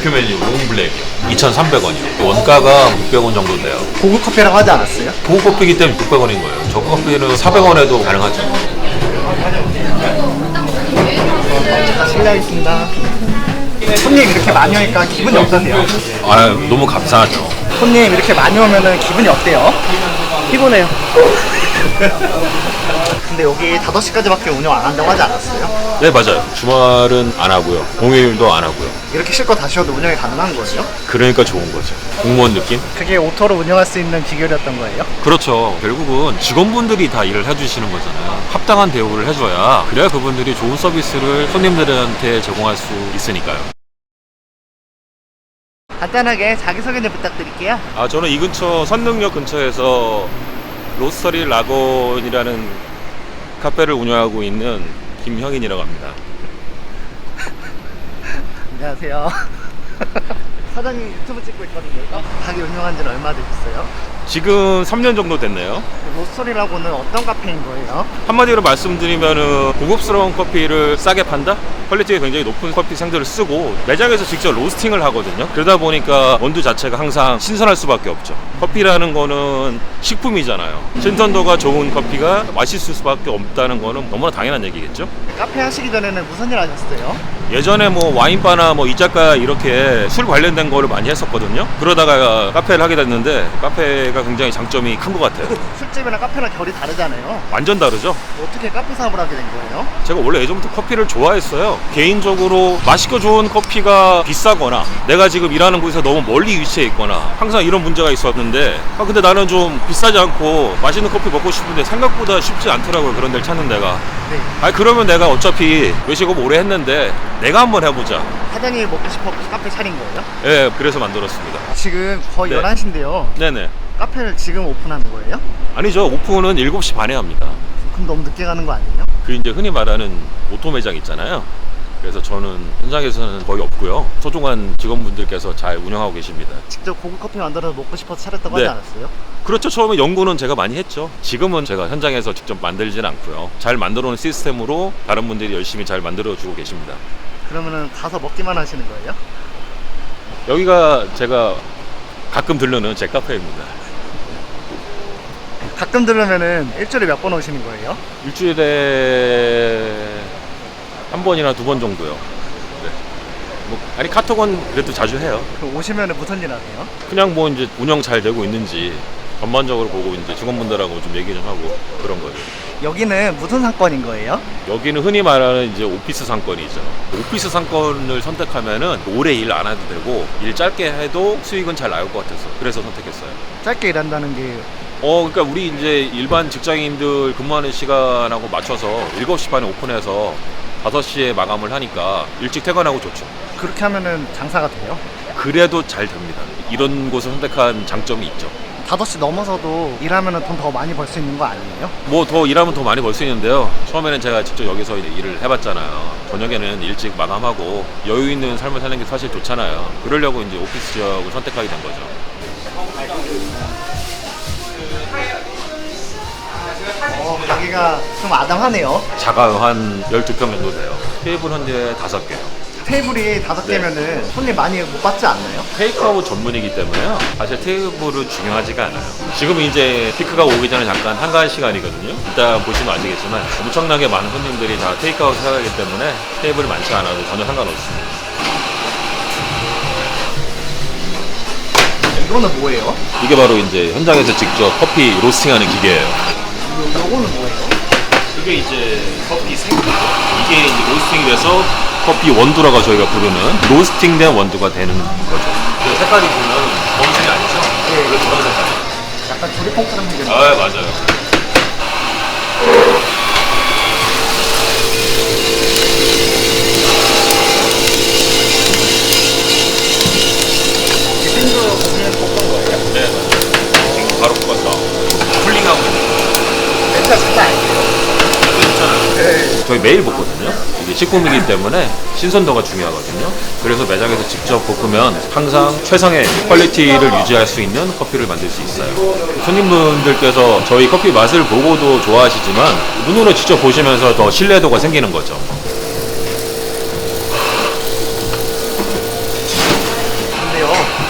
대표 메뉴 롱블랙이요. 2,300원이요. 원가가 600원 정도 돼요. 고급 커피라고 하지 않았어요? 고급 커피이기 때문에 600원인 거예요. 저가 커피는 400원에도 가능하죠. 자, 실례하겠습니다. 손님 이렇게 많이 오니까 기분이 어떠세요? 아, 너무 감사하죠. 손님 이렇게 많이 오면은 기분이 어때요? 피곤해요. 근데 여기 5시까지밖에 운영 안 한다고 하지 않았어요? 네, 맞아요. 주말은 안 하고요. 공휴일도 안 하고요. 이렇게 실컷 다시 와도 운영이 가능한 거예요? 그러니까 좋은 거죠. 공무원 느낌? 그게 오토로 운영할 수 있는 비결이었던 거예요? 그렇죠. 결국은 직원분들이 다 일을 해주시는 거잖아요. 합당한 대우를 해줘야 그래야 그분들이 좋은 서비스를 손님들한테 제공할 수 있으니까요. 간단하게 자기소개 좀 부탁드릴게요. 아, 저는 이 근처 선릉역 근처에서 로스터리 라곤이라는 카페를 운영하고 있는 김형인이라고 합니다. 안녕하세요. 사장님 유튜브 찍고 있거든요. 가게 운영한 지는 얼마 되셨어요? 지금 3년 정도 됐네요. 로스터리라고는 어떤 카페인 거예요? 한마디로 말씀드리면은 고급스러운 커피를 싸게 판다? 퀄리티가 굉장히 높은 커피 생들을 쓰고 매장에서 직접 로스팅을 하거든요. 그러다 보니까 원두 자체가 항상 신선할 수밖에 없죠. 커피라는 거는 식품이잖아요. 신선도가 좋은 커피가 맛있을 수밖에 없다는 거는 너무나 당연한 얘기겠죠. 카페 하시기 전에는 무슨 일 하셨어요? 예전에 뭐 와인바나 뭐 이자카 이렇게 술 관련된 거를 많이 했었거든요. 그러다가 카페를 하게 됐는데 카페가 굉장히 장점이 큰 것 같아요. 술집이랑 카페랑 결이 다르잖아요. 완전 다르죠. 어떻게 카페 사업을 하게 된 거예요? 제가 원래 예전부터 커피를 좋아했어요. 개인적으로 맛있고 좋은 커피가 비싸거나 내가 지금 일하는 곳에서 너무 멀리 위치해 있거나 항상 이런 문제가 있었는데 근데 나는 좀 비싸지 않고 맛있는 커피 먹고 싶은데 생각보다 쉽지 않더라고요. 그런 데를 찾는 데가. 네. 아니 그러면 내가 어차피 외식업 오래 했는데 내가 한번 해보자. 사장님이 먹고 싶어 카페 차린 거예요? 예, 그래서 만들었습니다. 지금 거의 네. 11시인데요. 네네. 카페를 지금 오픈하는 거예요? 아니죠. 오픈은 7시 반에 합니다. 그럼 너무 늦게 가는 거 아니에요? 그 이제 흔히 말하는 오토 매장 있잖아요. 그래서 저는 현장에서는 거의 없고요. 소중한 직원분들께서 잘 운영하고 계십니다. 직접 고급 커피 만들어서 먹고 싶어서 차렸다고 네. 하지 않았어요? 그렇죠. 처음에 연구는 제가 많이 했죠. 지금은 제가 현장에서 직접 만들진 않고요. 잘 만들어 놓은 시스템으로 다른 분들이 열심히 잘 만들어 주고 계십니다. 그러면은 가서 먹기만 하시는 거예요? 여기가 제가 가끔 들르는 제 카페입니다. 가끔 들으면은 일주일에 몇 번 오시는 거예요? 일주일에 한 번이나 2번 정도요. 네. 뭐 아니 카톡은 그래도 자주 해요. 그럼 오시면은 무슨 일 하세요? 그냥 뭐 이제 운영 잘 되고 있는지 전반적으로 보고 이제 직원분들하고 좀 얘기 좀 하고 그런 거죠. 여기는 무슨 상권인 거예요? 여기는 흔히 말하는 이제 오피스 상권이죠. 오피스 상권을 선택하면은 오래 일 안 해도 되고 일 짧게 해도 수익은 잘 나올 것 같아서 그래서 선택했어요. 짧게 일한다는 게 그러니까 우리 이제 일반 직장인들 근무하는 시간하고 맞춰서 7시 반에 오픈해서 5시에 마감을 하니까 일찍 퇴근하고 좋죠. 그렇게 하면은 장사가 돼요? 그래도 잘 됩니다. 이런 곳을 선택한 장점이 있죠. 5시 넘어서도 일하면은 돈 더 많이 벌 수 있는 거 아니에요? 뭐 더 일하면 더 많이 벌 수 있는데요. 처음에는 제가 직접 여기서 이제 일을 해봤잖아요. 저녁에는 일찍 마감하고 여유 있는 삶을 사는 게 사실 좋잖아요. 그러려고 이제 오피스 지역을 선택하게 된 거죠. 가게가 좀 아담하네요. 작아요. 한 12평 정도 돼요. 테이블 현재 5개요. 테이블이 5개면은 손님 많이 못 받지 않나요? 테이크아웃 전문이기 때문에요. 사실 테이블은 중요하지가 않아요. 지금 이제 피크가 오기 전에 잠깐 한가한 시간이거든요. 이따 보시면 아시겠지만 엄청나게 많은 손님들이 다 테이크아웃을 하기 때문에 테이블이 많지 않아도 전혀 상관없습니다. 이거는 뭐예요? 이게 바로 이제 현장에서 직접 커피 로스팅하는 기계예요. 요거는 뭐예요? 이게 이제 커피 생두. 이게 이제 로스팅이 돼서 커피 원두라고 저희가 부르는 로스팅된 원두가 되는 거죠. 그 색깔이 보면 검은색이 아니죠? 네. 그래서 저런 색깔. 약간 조리퐁처럼 생겼네요. 아, 맞아요. 생도 보시면 볶은 거예요? 네, 맞아요. 지금 바로 뽑아서 쿨링하고 있는 거예요. 냄새가 장난 아니에요. 괜찮아요. 네. 저희 매일 볶거든요. 이게 식품이기 때문에 신선도가 중요하거든요. 그래서 매장에서 직접 볶으면 항상 최상의 퀄리티를 유지할 수 있는 커피를 만들 수 있어요. 손님분들께서 저희 커피 맛을 보고도 좋아하시지만 눈으로 직접 보시면서 더 신뢰도가 생기는 거죠.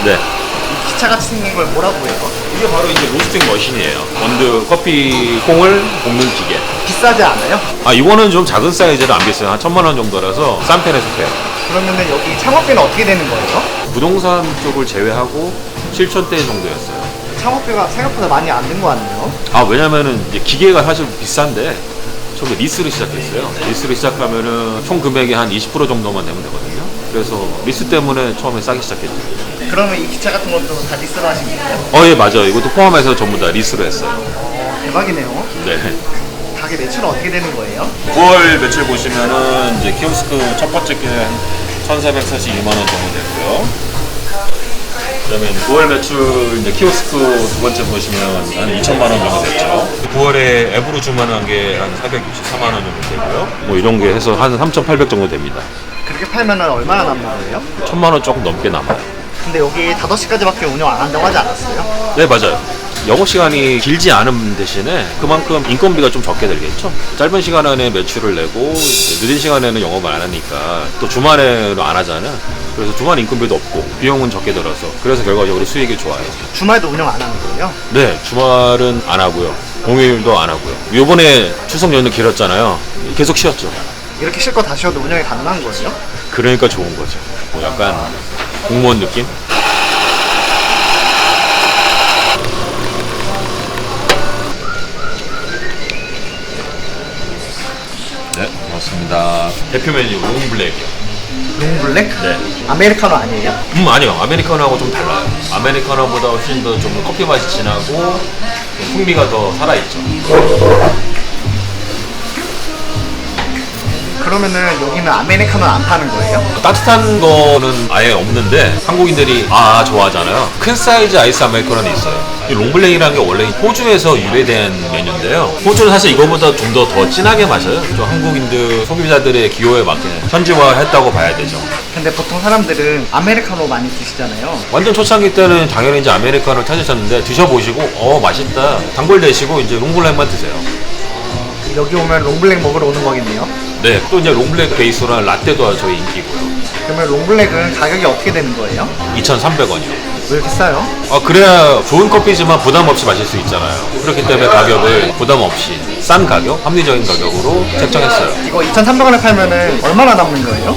네. 이 기차같이 생긴 걸 뭐라고 해요? 이게 바로 이제 로스팅 머신이에요. 원두 커피 콩을 볶는 기계. 비싸지 않아요? 아, 이거는 좀 작은 사이즈라 안 비싸요. 한 1,000만 원 정도라서 싼 편에 속해요. 그러면은 여기 창업비는 어떻게 되는 거예요? 부동산 쪽을 제외하고 7,000대 정도였어요. 창업비가 생각보다 많이 안 든 거 같네요. 아, 왜냐면은 이제 기계가 사실 비싼데 처음에 리스를 시작했어요. 리스를 시작하면은 총 금액의 한 20% 정도만 내면 되거든요. 그래서 리스 때문에 처음에 싸게 시작했죠. 그러면 이 기차 같은 것도 다 리스로 하신 거예요? 예, 맞아요. 이것도 포함해서 전부 다 리스로 했어요. 대박이네요. 네. 가게 매출은 어떻게 되는 거예요? 9월 매출 보시면은 이제 키오스크 첫 번째 게 1,442만 원 정도 됐고요. 그다음에 9월 매출 이제 키오스크 두 번째 보시면 한 2천만 원 정도 됐죠. 9월에 앱으로 주문한 게 한 464만 원 정도 되고요. 뭐 이런 게 해서 한 3,800 정도 됩니다. 그렇게 팔면은 얼마나 남는 거예요? 1,000만 원 조금 넘게 남아요. 근데 여기 5시까지밖에 운영 안 한다고 하지 않았어요? 네, 맞아요. 영업 시간이 길지 않은 대신에 그만큼 인건비가 좀 적게 들겠죠. 짧은 시간 안에 매출을 내고 이제 늦은 시간에는 영업을 안 하니까 또 주말에는 안 하잖아요. 그래서 주말 인건비도 없고 비용은 적게 들어서 그래서 결과적으로 수익이 좋아요. 주말도 운영 안 하는 거예요? 네, 주말은 안 하고요. 공휴일도 안 하고요. 요번에 추석 연휴 길었잖아요. 계속 쉬었죠. 이렇게 쉴 거 다 쉬어도 운영이 가능한 거예요? 그러니까 좋은 거죠. 뭐 약간 공무원 느낌? 네, 고맙습니다. 대표 메뉴 롱블랙이요. 롱블랙? 네. 아메리카노 아니에요? 아니요. 아메리카노하고 좀 달라요. 아메리카노보다 훨씬 더 좀 커피 맛이 진하고 좀 풍미가 더 살아있죠. 그러면은 여기는 아메리카노 안 파는 거예요? 따뜻한 거는 아예 없는데 한국인들이 좋아하잖아요. 큰 사이즈 아이스 아메리카노는 있어요. 이 롱블랙이라는 게 원래 호주에서 유래된 메뉴인데요. 호주는 사실 이거보다 좀 더 진하게 마셔요. 좀 한국인들 소비자들의 기호에 맞게 현지화했다고 봐야 되죠. 근데 보통 사람들은 아메리카노 많이 드시잖아요. 완전 초창기 때는 당연히 이제 아메리카노를 찾으셨는데 드셔보시고 맛있다 단골 되시고 이제 롱블랙만 드세요. 여기 오면 롱블랙 먹으러 오는 거겠네요. 네, 또 이제 롱블랙 베이스로 한 라떼도 저희 인기고요. 그러면 롱블랙은 가격이 어떻게 되는 거예요? 2,300원이요. 왜 이렇게 싸요? 그래야 좋은 커피지만 부담 없이 마실 수 있잖아요. 그렇기 때문에 가격을 부담 없이 싼 가격, 합리적인 가격으로 책정했어요. 이거 2,300원에 팔면은 얼마나 남는 거예요?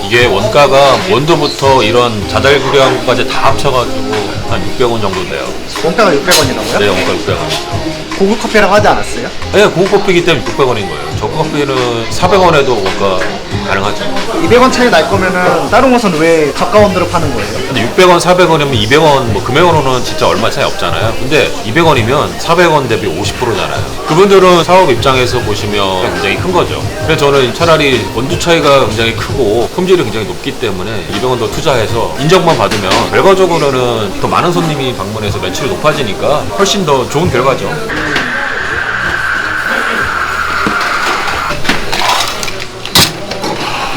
이게 원가가 원두부터 이런 자달구량까지 다 합쳐가지고 한 600원 정도 돼요. 원가가 600원이라고요? 네, 원가 600원. 고급 커피라고 하지 않았어요? 네, 고급 커피이기 때문에 600원인 거예요. 저가 커피는 400원에도 원가 가능하죠. 200원 차이 날 거면은 다른 곳은 왜 저가 원두로 파는 거예요? 근데 600원, 400원이면 200원, 뭐 금액으로는 진짜 얼마 차이 없잖아요. 근데 200원이면 400원 대비 50%잖아요. 그분들은 사업 입장에서 보시면 굉장히 큰 거죠. 그래서 저는 차라리 원두 차이가 굉장히 크고 품질이 굉장히 높기 때문에 200원 더 투자해서 인정만 받으면 결과적으로는 더 많은 손님이 방문해서 매출이 높아지니까 훨씬 더 좋은 결과죠.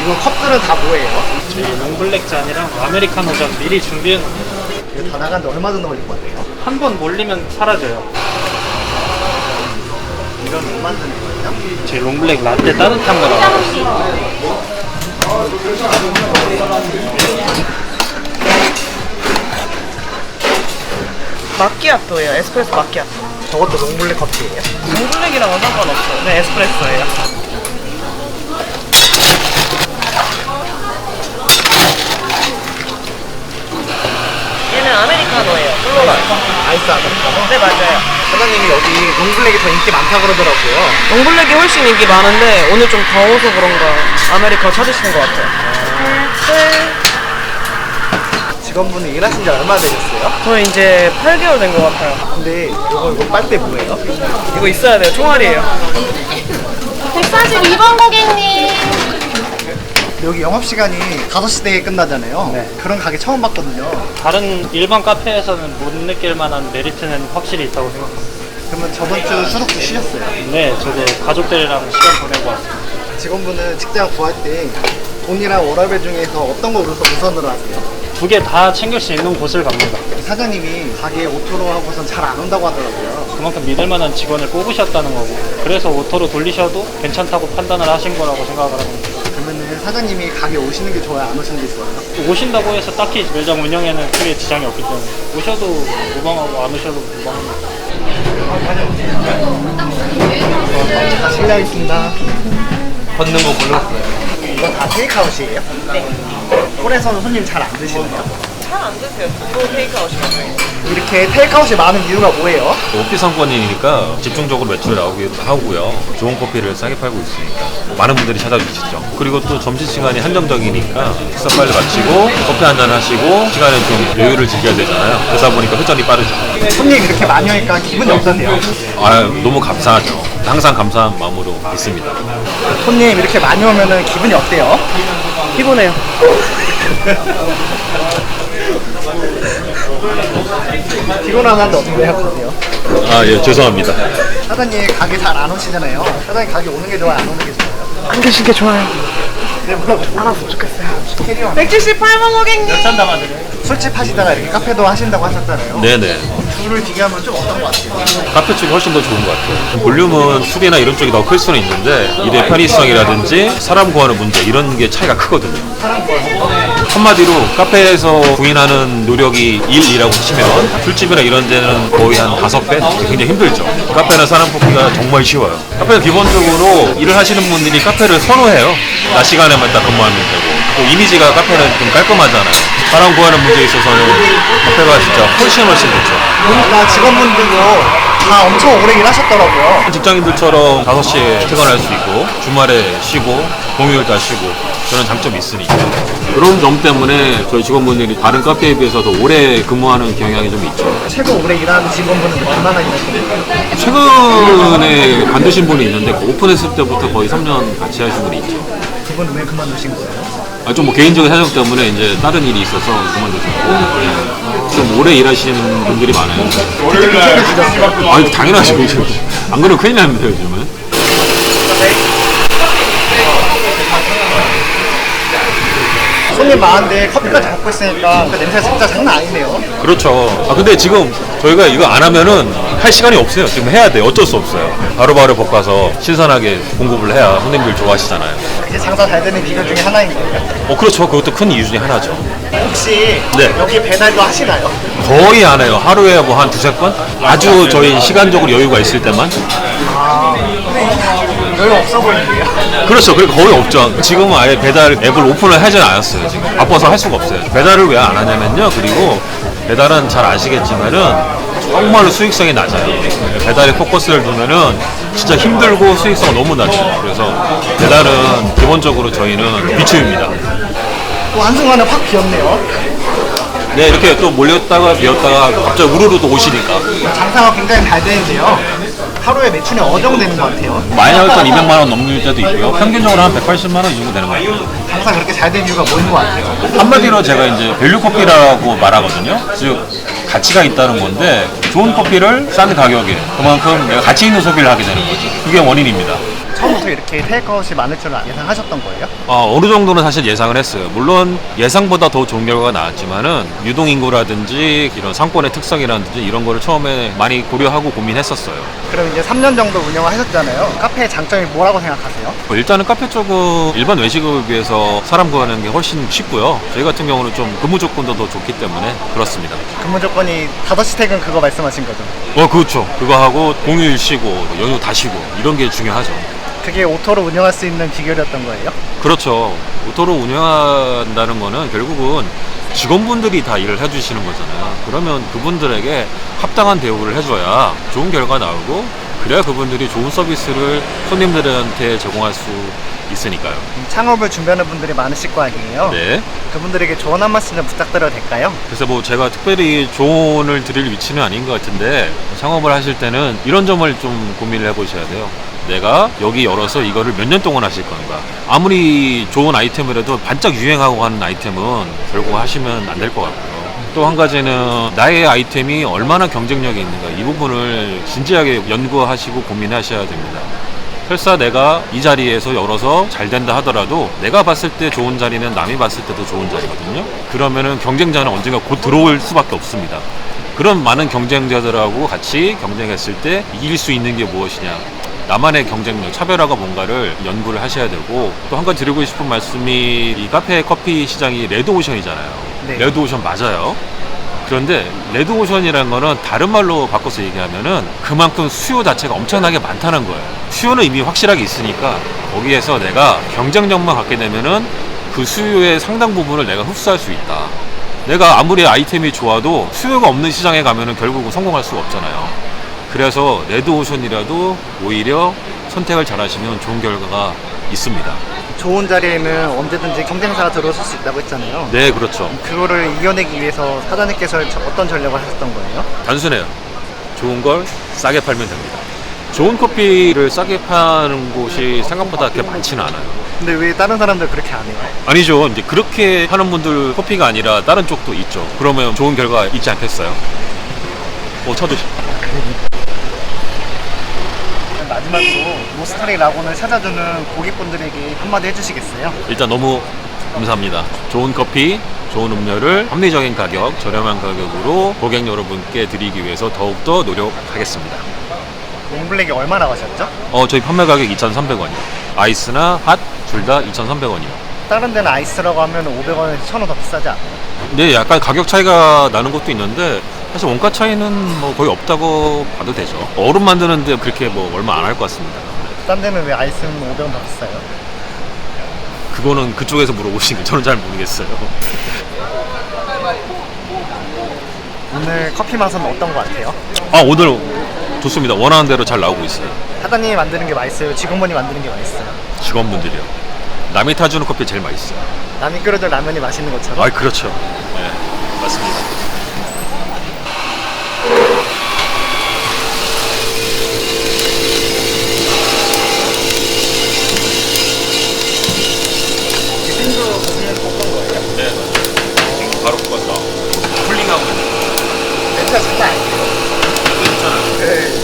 이거 컵들은 다 뭐예요? 저희 롱블랙 잔이랑 아메리카노 잔 미리 준비해 이거 다 나가는데 얼마 정도 걸릴 것 같아요? 한 번 몰리면 사라져요. 이건 뭐 만드는 거예요? 저희 롱블랙 라떼 따뜻한 거 나가고 있어요. 마키아토예요. 에스프레소 마키아토. 저것도 롱블랙 커피예요? 롱블랙이랑은 상관없어요. 네, 에스프레소예요. 얘는 아메리카노예요. 플로럴. 아이스 아메리카노? 네, 맞아요. 사장님이 여기 롱블랙이 더 인기 많다 그러더라고요. 롱블랙이 훨씬 인기 많은데 오늘 좀 더워서 그런가 아메리카노 찾으시는 것 같아요. 네. 직원분이 일하신 지 얼마나 되셨어요? 저 이제 8개월 된 것 같아요. 근데 이거 빨대 뭐예요? 이거 있어야 돼요. 총알이에요. 142번 고객님. 여기 영업시간이 5시대에 끝나잖아요. 네. 그런 가게 처음 봤거든요. 다른 일반 카페에서는 못 느낄 만한 메리트는 확실히 있다고 생각합니다. 그러면 저번 주 추석도 쉬셨어요? 네, 저도 가족들이랑 시간 보내고 왔습니다. 직원분은 직장 구할 때 돈이랑 워라밸 중에서 어떤 거 우선으로 하세요? 두 개 다 챙길 수 있는 곳을 갑니다. 사장님이 가게 오토로 하고선 잘 안 온다고 하더라고요. 그만큼 믿을 만한 직원을 뽑으셨다는 거고, 그래서 오토로 돌리셔도 괜찮다고 판단을 하신 거라고 생각을 합니다. 그러면은 사장님이 가게 오시는 게 좋아요? 안 오시는 게 좋아요? 오신다고 해서 딱히 매장 운영에는 크게 지장이 없기 때문에 오셔도 무방하고 안 오셔도 무방합니다. 다 실례하겠습니다. 걷는 거 골랐어요. 이거 다 테이크아웃이에요? 네. 홀에서는 손님 잘 안 드시나요? 잘 안 드세요. 또 테이크아웃이요. 이렇게 테이크아웃이 많은 이유가 뭐예요? 오피 상권이니까 집중적으로 매출이 나오기도 하고요. 좋은 커피를 싸게 팔고 있으니까 많은 분들이 찾아주시죠. 그리고 또 점심시간이 한정적이니까 식사 빨리 마치고 커피 한잔 하시고 시간에 좀 여유를 즐겨야 되잖아요. 그러다 보니까 회전이 빠르죠. 손님 이렇게 많이 오니까 기분이 어떠세요? 아, 너무 감사하죠. 항상 감사한 마음으로 있습니다. 손님 이렇게 많이 오면은 기분이 어때요? 피곤해요. 피곤하는데 어떻게 생각하세요? 아, 예, 죄송합니다. 사장님 가게 잘 안 오시잖아요. 사장님 가게 오는 게 좋아요? 안 오는 게 좋아요? 안 계신 게 좋아요. 네, 뭐라고? 알았으면 좋겠어요. 캐리어 178만 고객님. 몇 잔 담아드려요? 술집 하시다가 이렇게 카페도 하신다고 하셨잖아요. 네네. 둘을 비교하면 좀 어떤 것 같아요? 카페 쪽이 훨씬 더 좋은 것 같아요. 볼륨은 술이나 이런 쪽이 더 클 수는 있는데 일의 편의성이라든지 사람 구하는 문제 이런 게 차이가 크거든요. 한마디로 카페에서 부인하는 노력이 1이라고 치면 술집이나 이런 데는 거의 한 5배? 굉장히 힘들죠. 카페는 사람 뽑기가 정말 쉬워요. 카페는 기본적으로 일을 하시는 분들이 카페를 선호해요. 낮 시간에만 딱 근무하면 되고 또 이미지가 카페는 좀 깔끔하잖아요. 사람 구하는 문제에 있어서는 카페가 진짜 훨씬 좋죠. 보니까 직원분들도 다 엄청 오래 일하셨더라고요. 직장인들처럼 5시에 퇴근할 수 있고 주말에 쉬고 공휴일 다 쉬고 그런 장점이 있으니까 그런 점 때문에 저희 직원분들이 다른 카페에 비해서 더 오래 근무하는 경향이 좀 있죠. 최고 오래 일하는 직원분은 얼마나 일하셨나요? 최근에 관두신 분이 있는데 오픈했을 때부터 거의 3년 같이 하신 분이 있죠. 그분은 왜 그만두신 거예요? 좀 뭐 개인적인 사정 때문에 이제 다른 일이 있어서 그만두셨고 네. 좀 오래 일하시는 분들이 많아요. 아니 당연하죠. 안 그러면 큰일 납니다 요즘은. 손님 많은데 커피까지 먹고 있으니까 그 냄새가 진짜 장난 아니네요. 그렇죠. 아 근데 지금 저희가 이거 안 하면은 할 시간이 없어요. 지금 해야 돼요. 어쩔 수 없어요. 바로바로 볶아서 신선하게 공급을 해야 손님들 좋아하시잖아요. 그게 장사 잘 되는 비결 중에 하나인 거예요. 그렇죠. 그것도 큰 이유 중에 하나죠. 혹시 네. 여기 배달도 하시나요? 거의 안 해요. 하루에 뭐 한 2-3번? 아주 저희 시간적으로 여유가 있을 때만. 여유 없어 보이는데요? 그렇죠. 그리고 거의 없죠. 지금은 아예 배달 앱을 오픈을 하진 않았어요. 지금 바빠서 할 수가 없어요. 배달을 왜 안 하냐면요. 그리고 배달은 잘 아시겠지만은 정말로 수익성이 낮아요. 배달에 포커스를 두면은 진짜 힘들고 수익성은 너무 낮죠. 그래서 배달은 기본적으로 저희는 비추입니다. 또 한순간에 확 비었네요. 네, 이렇게 또 몰렸다가 비었다가 갑자기 우르르 또 오시니까. 장사가 굉장히 잘 되는데요. 하루에 매출이 어느 정도 되는 것 같아요? 많이 나올 땐 200만 원 넘길 때도 있고요. 평균적으로 한 180만 원 이 정도 되는 것 같아요. 장사 그렇게 잘 된 이유가 뭐인 것 같아요? 한마디로 제가 이제 밸류 커피라고 말하거든요. 즉 가치가 있다는 건데 좋은 커피를 싼 가격에 그만큼 내가 가치 있는 소비를 하게 되는 거죠. 그게 원인입니다. 처음부터 이렇게 테이크아웃이 많을 줄은 예상하셨던 거예요? 어느 정도는 사실 예상을 했어요. 물론 예상보다 더 좋은 결과가 나왔지만은 유동인구라든지 이런 상권의 특성이라든지 이런 거를 처음에 많이 고려하고 고민했었어요. 그럼 이제 3년 정도 운영을 하셨잖아요. 카페의 장점이 뭐라고 생각하세요? 일단은 카페 쪽은 일반 외식을 비해서 사람 구하는 게 훨씬 쉽고요. 저희 같은 경우는 좀 근무 조건도 더 좋기 때문에 그렇습니다. 근무 조건이 5시 퇴근 그거 말씀하신 거죠? 그렇죠. 그거 하고 공휴일 쉬고 연휴 다 쉬고 이런 게 중요하죠. 그게 오토로 운영할 수 있는 비결이었던 거예요? 그렇죠. 오토로 운영한다는 거는 결국은 직원분들이 다 일을 해주시는 거잖아요. 그러면 그분들에게 합당한 대우를 해줘야 좋은 결과 나오고 그래야 그분들이 좋은 서비스를 손님들한테 제공할 수 있으니까요. 창업을 준비하는 분들이 많으실 거 아니에요? 네. 그분들에게 조언 한 말씀 좀 부탁드려도 될까요? 그래서 뭐 제가 특별히 조언을 드릴 위치는 아닌 것 같은데 창업을 하실 때는 이런 점을 좀 고민을 해보셔야 돼요. 내가 여기 열어서 이거를 몇 년 동안 하실 건가. 아무리 좋은 아이템이라도 반짝 유행하고 하는 아이템은 결국 하시면 안 될 것 같고요. 또 한 가지는 나의 아이템이 얼마나 경쟁력이 있는가 이 부분을 진지하게 연구하시고 고민하셔야 됩니다. 설사 내가 이 자리에서 열어서 잘 된다 하더라도 내가 봤을 때 좋은 자리는 남이 봤을 때도 좋은 자리거든요. 그러면은 경쟁자는 언젠가 곧 들어올 수밖에 없습니다. 그런 많은 경쟁자들하고 같이 경쟁했을 때 이길 수 있는 게 무엇이냐, 나만의 경쟁력, 차별화가 뭔가를 연구를 하셔야 되고, 또 한 가지 드리고 싶은 말씀이 이 카페 커피 시장이 레드오션이잖아요. 네. 레드오션 맞아요. 그런데 레드오션이라는 거는 다른 말로 바꿔서 얘기하면은 그만큼 수요 자체가 엄청나게 많다는 거예요. 수요는 이미 확실하게 있으니까 거기에서 내가 경쟁력만 갖게 되면은 그 수요의 상당 부분을 내가 흡수할 수 있다. 내가 아무리 아이템이 좋아도 수요가 없는 시장에 가면은 결국은 성공할 수가 없잖아요. 그래서 레드오션이라도 오히려 선택을 잘 하시면 좋은 결과가 있습니다. 좋은 자리에는 언제든지 경쟁사가 들어설 수 있다고 했잖아요. 네, 그렇죠. 그거를 이겨내기 위해서 사장님께서 어떤 전략을 하셨던 거예요? 단순해요. 좋은 걸 싸게 팔면 됩니다. 좋은 커피를 싸게 파는 곳이 생각보다 그렇게 많지는 않아요. 근데 왜 다른 사람들 그렇게 안 해요? 아니죠. 이제 그렇게 하는 분들 커피가 아니라 다른 쪽도 있죠. 그러면 좋은 결과 있지 않겠어요? 쳐주시. 마지막으로 로스터리 라곤을 찾아주는 고객분들에게 한마디 해주시겠어요? 일단 너무 감사합니다. 좋은 커피, 좋은 음료를 합리적인 가격, 저렴한 가격으로 고객 여러분께 드리기 위해서 더욱더 노력하겠습니다. 롱블랙이 얼마나 가셨죠? 저희 판매 가격 2,300원이요. 아이스나 핫 둘 다 2,300원이요. 다른 데는 아이스라고 하면 500원에서 1,000원 더 비싸지 않아요? 네, 약간 가격 차이가 나는 것도 있는데 사실 원가 차이는 뭐 거의 없다고 봐도 되죠. 얼음 만드는데 그렇게 뭐 얼마 안 할 것 같습니다. 딴 데는 왜 아이스는 500원 더 비싸요? 그거는 그쪽에서 물어보시는 게 저는 잘 모르겠어요. 오늘 커피 맛은 어떤 것 같아요? 오늘 좋습니다. 원하는 대로 잘 나오고 있어요. 사장님이 만드는 게 맛있어요? 직원분이 만드는 게 맛있어요? 직원분들이요. 남이 타주는 커피 제일 맛있어요. 남이 끓여준 라면이 맛있는 것처럼? 그렇죠. 네, 맞습니다. 생수 보시면 어떤 거예요? 네, 맞아요. 바로 뽑아서 쿨링하고 있는 냄새가 장난 아니에요. 거 괜찮아요. 네.